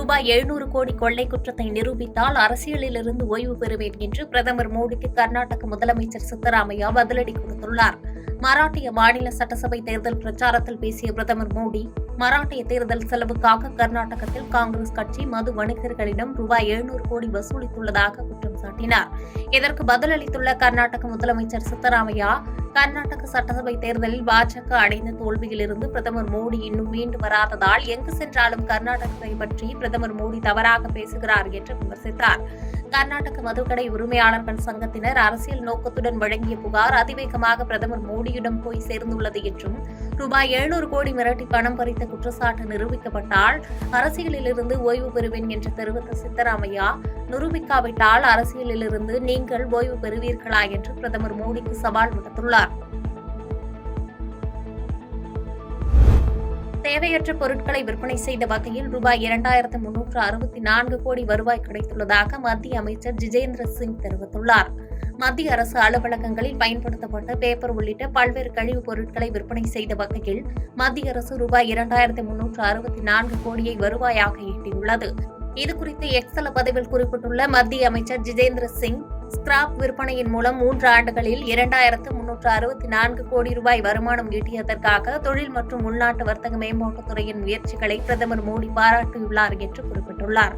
ரூபாய் 700 கோடி கொள்ளை குற்றத்தை நிரூபித்தால் அரசியலிலிருந்து ஓய்வு பெறுவேன் என்று பிரதமர் மோடிக்கு கர்நாடக முதலமைச்சர் சித்தராமையா பதிலடி கொடுத்துள்ளார். மராட்டிய மாநில சட்டசபை தேர்தல் பிரச்சாரத்தில் பேசிய பிரதமர் மோடி, மராட்டிய தேர்தல் செலவுக்காக கர்நாடகத்தில் காங்கிரஸ் கட்சி மது வணிகர்களிடம் ரூபாய் 700 கோடி வசூலித்துள்ளதாக குற்றம் சாட்டினார். இதற்கு பதிலளித்துள்ள கர்நாடக முதலமைச்சர் சித்தராமையா, கர்நாடக சட்டசபை தேர்தலில் பாஜக அடைந்த தோல்வியிலிருந்து பிரதமர் மோடி இன்னும் மீண்டு வராததால் எங்கு சென்றாலும் கர்நாடகத்தை பற்றி பிரதமர் மோடி தவறாக பேசுகிறார் என்று விமர்சித்தார். கர்நாடக மதுக்கடை உரிமையாளர்கள் சங்கத்தினர் அரசியல் நோக்கத்துடன் வழங்கிய புகார் அதிவேகமாக பிரதமர் மோடியிடம் போய் சேர்ந்துள்ளது என்றும், ரூபாய் 700 கோடி மிரட்டி பணம் பறித்த குற்றச்சாட்டு நிரூபிக்கப்பட்டால் அரசியலிலிருந்து ஓய்வு பெறுவேன் என்று தெரிவித்த சித்தராமையா, நிரூபிக்காவிட்டால் அரசியலிலிருந்து நீங்கள் ஓய்வு பெறுவீர்களா என்று பிரதமர் மோடிக்கு சவால் விடுத்துள்ளார். தேவையற்ற பொருட்களை விற்பனை செய்த வகையில் ரூபாய் 2364 கோடி வருவாய் கிடைத்துள்ளதாக மத்திய அமைச்சர் ஜிதேந்திர சிங் தெரிவித்துள்ளார். மத்திய அரசு அலுவலகங்களில் பயன்படுத்தப்பட்ட பேப்பர் உள்ளிட்ட பல்வேறு கழிவுப் பொருட்களை விற்பனை செய்த வகையில் மத்திய அரசு ரூபாய் 2364 கோடியை வருவாயாக ஈட்டியுள்ளது. இதுகுறித்து எக்ஸ் பதிவில் குறிப்பிட்டுள்ள மத்திய அமைச்சர் ஜிதேந்திர சிங், ஸ்கிராப் விற்பனையின் மூலம் 3 ஆண்டுகளில் 2364 கோடி ரூபாய் வருமானம் ஈட்டியதற்காக தொழில் மற்றும் உள்நாட்டு வர்த்தக மேம்பாட்டுத்துறையின் முயற்சிகளை பிரதமர் மோடி பாராட்டியுள்ளார் என்று குறிப்பிட்டுள்ளார்.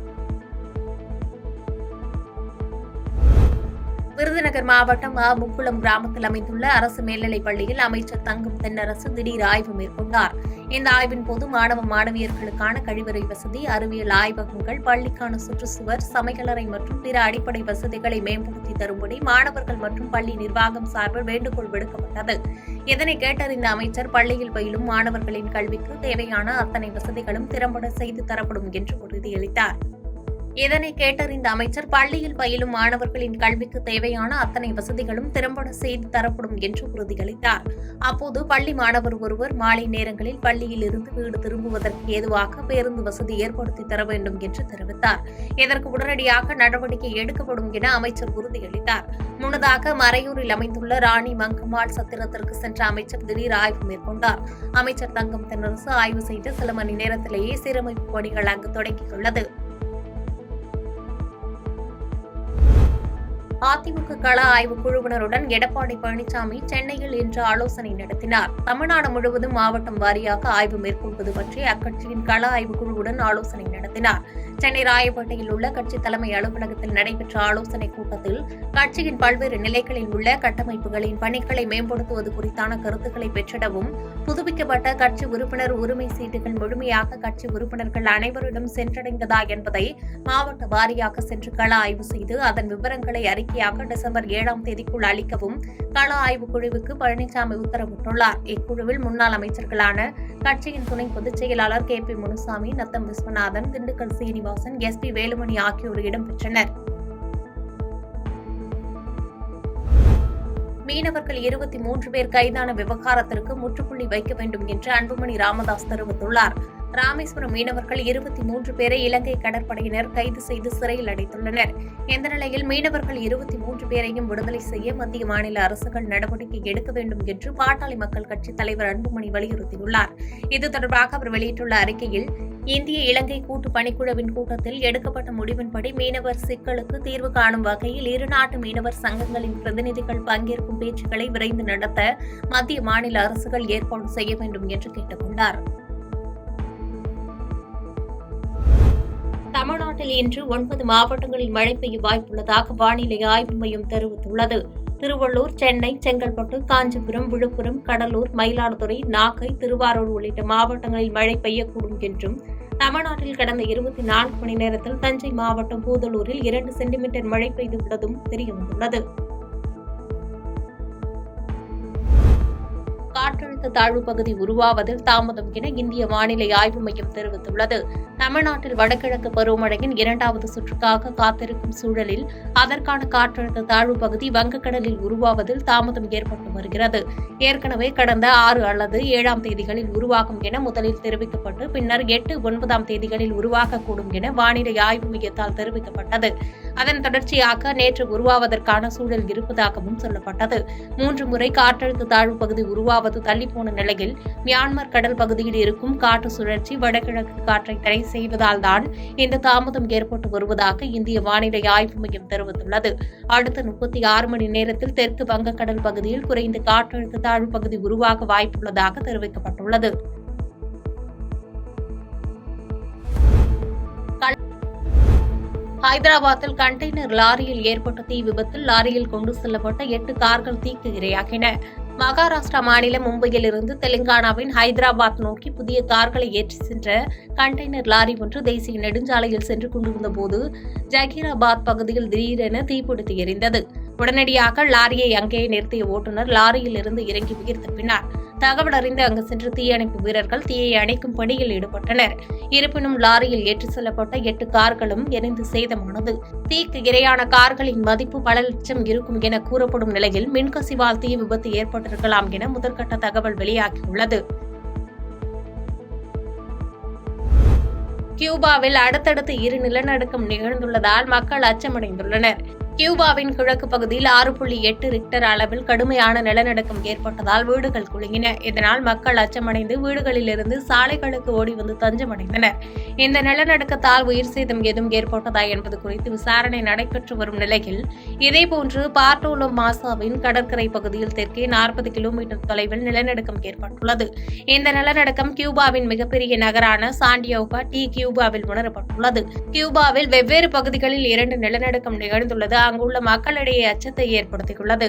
விருதுநகர் மாவட்டம் முக்குளம் கிராமத்தில் அமைந்துள்ள அரசு மேல்நிலைப் பள்ளியில் அமைச்சர் தங்கம் தென்னரசு திடீர் ஆய்வு மேற்கொண்டார். இந்த ஆய்வின் போது மாணவ மாணவியர்களுக்கான கழிவறை வசதி, அறிவியல் ஆய்வகங்கள், பள்ளிக்கான சுற்றுச்சுவர், சமையலறை மற்றும் பிற அடிப்படை வசதிகளை மேம்படுத்தி தரும்படி மாணவர்கள் மற்றும் பள்ளி நிர்வாகம் சார்பில் வேண்டுகோள் விடுக்கப்பட்டது. இதனை கேட்டறிந்த அமைச்சர், பள்ளியில் பயிலும் மாணவர்களின் கல்விக்கு தேவையான அத்தனை வசதிகளும் திறம்பட செய்து தரப்படும் என்று உறுதியளித்தார். இதனை கேட்டறிந்த அமைச்சர், பள்ளியில் பயிலும் மாணவர்களின் கல்விக்கு தேவையான அத்தனை வசதிகளும் திறம்பட செய்து தரப்படும் என்று உறுதியளித்தார். அப்போது பள்ளி மாணவர் ஒருவர் மாலை நேரங்களில் பள்ளியில் இருந்து வீடு திரும்புவதற்கு ஏதுவாக பேருந்து வசதி ஏற்படுத்தி தர வேண்டும் என்று தெரிவித்தார். இதற்கு உடனடியாக நடவடிக்கை எடுக்கப்படும் என அமைச்சர் உறுதியளித்தார். முன்னதாக மறையூரில் அமைந்துள்ள ராணி மங்கம்மாள் சத்திரத்திற்கு சென்ற அமைச்சர் திடீர் ஆய்வு மேற்கொண்டார். அமைச்சர் தங்கம் தென்னரசு ஆய்வு செய்த சில மணி நேரத்திலேயே சீரமைப்பு பணிகள் அங்கு தொடங்கியுள்ளது. அதிமுக கள ஆய்வு குழுவினருடன் எடப்பாடி பழனிசாமி சென்னையில் இன்று ஆலோசனை நடத்தினார். தமிழ்நாடு முழுவதும் மாவட்டம் வாரியாக ஆய்வு மேற்கொள்வது பற்றி அக்கட்சியின் கள ஆய்வு குழுவுடன் ஆலோசனை நடத்தினார். சென்னை ராயப்பேட்டையில் உள்ள கட்சி தலைமை அலுவலகத்தில் நடைபெற்ற ஆலோசனைக் கூட்டத்தில் கட்சியின் பல்வேறு நிலைகளில் உள்ள கட்டமைப்புகளின் பணிகளை மேம்படுத்துவது குறித்தான கருத்துக்களை பெற்றிடவும், புதுப்பிக்கப்பட்ட கட்சி உறுப்பினர் உரிமை சீட்டுகள் முழுமையாக கட்சி உறுப்பினர்கள் அனைவரிடம் சென்றடைந்ததா என்பதை மாவட்ட வாரியாக சென்று கள ஆய்வு செய்து அதன் விவரங்களை அறிக்கையாக டிசம்பர் 7ஆம் தேதிக்குள் அளிக்கவும் கள ஆய்வு குழுவுக்கு பழனிசாமி உத்தரவிட்டுள்ளார். இக்குழுவில் முன்னாள் அமைச்சர்களான கட்சியின் துணை பொதுச் செயலாளர் KP முனுசாமி, நத்தம் விஸ்வநாதன், திண்டுக்கல் சீனிவாசன், SP வேலுமணி ஆகியோர் இடம்பெற்றனர். மீனவர்கள் 23 பேர் கைதான விவகாரத்திற்கு முற்றுப்புள்ளி வைக்க வேண்டும் என்று அன்புமணி ராமதாஸ் தெரிவித்துள்ளார். ராமேஸ்வரம் மீனவர்கள் 23 பேரை இலங்கை கடற்படையினர் கைது செய்து சிறையில் அடைத்துள்ளனர். இந்த நிலையில் மீனவர்கள் 23 பேரையும் விடுதலை செய்ய மத்திய மாநில அரசுகள் நடவடிக்கை எடுக்க வேண்டும் என்று பாட்டாளி மக்கள் கட்சித் தலைவர் அன்புமணி வலியுறுத்தியுள்ளார். இது தொடர்பாக அவர் வெளியிட்டுள்ள அறிக்கையில், இந்திய இலங்கை கூட்டு பணிக்குழுவின் கூட்டத்தில் எடுக்கப்பட்ட முடிவின்படி மீனவர் சிக்கலுக்கு தீர்வு காணும் வகையில் இருநாட்டு மீனவர் சங்கங்களின் பிரதிநிதிகள் பங்கேற்கும் பேச்சுக்களை விரைந்து நடத்த மத்திய மாநில அரசுகள் ஏற்பாடு செய்ய வேண்டும் என்று கேட்டுக் கொண்டார். தமிழ்நாட்டில் இன்று 9 மாவட்டங்களில் மழை பெய்ய வாய்ப்புள்ளதாக வானிலை ஆய்வு மையம் தெரிவித்துள்ளது. திருவள்ளூர், சென்னை, செங்கல்பட்டு, காஞ்சிபுரம், விழுப்புரம், கடலூர், மயிலாடுதுறை, நாகை, திருவாரூர் உள்ளிட்ட மாவட்டங்களில் மழை பெய்யக்கூடும் என்றும், தமிழ்நாட்டில் கடந்த 24 மணி நேரத்தில் தஞ்சை மாவட்டம் பூதலூரில் 2 சென்டிமீட்டர் மழை பெய்துள்ளதும் தெரியவந்துள்ளது. காற்றழுத்த தாழ்வு பகுதி உருவாவதில் தாமதம் என இந்திய வானிலை ஆய்வு மையம் தெரிவித்துள்ளது. தமிழ்நாட்டில் வடகிழக்கு பருவமழையின் 2வது சுற்றுக்காக காத்திருக்கும் சூழலில் அதற்கான காற்றழுத்த தாழ்வு பகுதி வங்கக்கடலில் உருவாவதில் தாமதம் ஏற்பட்டு வருகிறது. ஏற்கனவே கடந்த 6 அல்லது 7ஆம் தேதிகளில் உருவாகும் என முதலில் தெரிவிக்கப்பட்டு பின்னர் 8, 9ஆம் தேதிகளில் உருவாகக்கூடும் என வானிலை ஆய்வு மையத்தால் தெரிவிக்கப்பட்டது. அதன் தொடர்ச்சியாக நேற்று உருவாவதற்கான சூழல் இருப்பதாகவும் சொல்லப்பட்டது. 3 முறை காற்றழுத்த தாழ்வு பகுதி உருவாவது தள்ளி போன நிலையில் மியான்மர் கடல் பகுதியில் இருக்கும் காற்று சுழற்சி வடகிழக்கு காற்றை தடை செய்வதால் தான் இந்த தாமதம் ஏற்பட்டு வருவதாக இந்திய வானிலை ஆய்வு மையம் தெரிவித்துள்ளது. அடுத்த 36 மணி நேரத்தில் தெற்கு வங்கக்கடல் பகுதியில் குறைந்த காற்றழுத்த தாழ்வு பகுதி உருவாக வாய்ப்புள்ளதாக தெரிவிக்கப்பட்டுள்ளது. ஹைதராபாத்தில் கண்டெய்னர் லாரியில் ஏற்பட்ட தீ விபத்தில் லாரியில் கொண்டு செல்லப்பட்ட 8 கார்கள் தீக்கு இரையாகின. மகாராஷ்டிரா மாநிலம் மும்பையில் இருந்து தெலுங்கானாவின் ஹைதராபாத் நோக்கி புதிய கார்களை ஏற்றி சென்ற கண்டெய்னர் லாரி ஒன்று தேசிய நெடுஞ்சாலையில் சென்று கொண்டிருந்தபோது ஜகீராபாத் பகுதியில் திடீரென தீப்பிடித்து எரிந்தது. உடனடியாக லாரியை அங்கேயே நிறுத்திய ஓட்டுநர் லாரியில் இருந்து இறங்கி உயிர் தப்பினார். தகவல் அறிந்து அங்கு சென்ற தீயணைப்பு வீரர்கள் தீயை அணைக்கும் பணியில் ஈடுபட்டனர். இருப்பினும் லாரியில் ஏற்றிச் செல்லப்பட்ட 8 கார்களும் எரிந்து சேதமானது. தீக்கு இரையான கார்களின் மதிப்பு பல லட்சம் இருக்கும் என கூறப்படும் நிலையில் மின்கசிவால் தீ விபத்து ஏற்பட்டிருக்கலாம் என முதற்கட்ட தகவல் வெளியாகியுள்ளது. கியூபாவில் அடுத்தடுத்து 2 நிலநடுக்கம் நிகழ்ந்துள்ளதால் மக்கள் அச்சமடைந்துள்ளனர். கியூபாவின் கிழக்கு பகுதியில் 6.8 ரிக்டர் அளவில் கடுமையான நிலநடுக்கம் ஏற்பட்டதால் வீடுகள் குலுங்கின. இதனால் மக்கள் அச்சமடைந்து வீடுகளிலிருந்து சாலைகளுக்கு ஓடி வந்து தஞ்சமடைந்தனர். இந்த நிலநடுக்கத்தால் உயிர் சேதம் ஏதும் ஏற்பட்டதா என்பது குறித்து விசாரணை நடைபெற்று வரும் நிலையில் இதேபோன்று பார்டோலோ மாசாவின் கடற்கரை பகுதியில் தெற்கே 40 கிலோமீட்டர் தொலைவில் நிலநடுக்கம் ஏற்பட்டுள்ளது. இந்த நிலநடுக்கம் கியூபாவின் மிகப்பெரிய நகரான சாண்டியாகோ டி கியூபாவில் உணரப்பட்டுள்ளது. கியூபாவில் வெவ்வேறு பகுதிகளில் 2 நிலநடுக்கம் நிகழ்ந்துள்ளது அங்குள்ள மக்களிடையே அச்சத்தை ஏற்படுத்தியுள்ளது.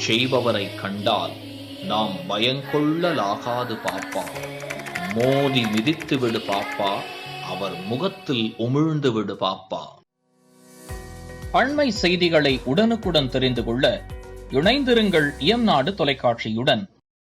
செய்பவரை கண்டால் நாம் பயங்கொள்ளலாகாது பாப்பா, மோதி மிதித்து விடு பாப்பா, அவர் முகத்தில் உமிழ்ந்து விடு பாப்பா. அண்மை செய்திகளை உடனுக்குடன் தெரிந்து கொள்ள இணைந்திருங்கள் இயம்நாடு தொலைக்காட்சியுடன்.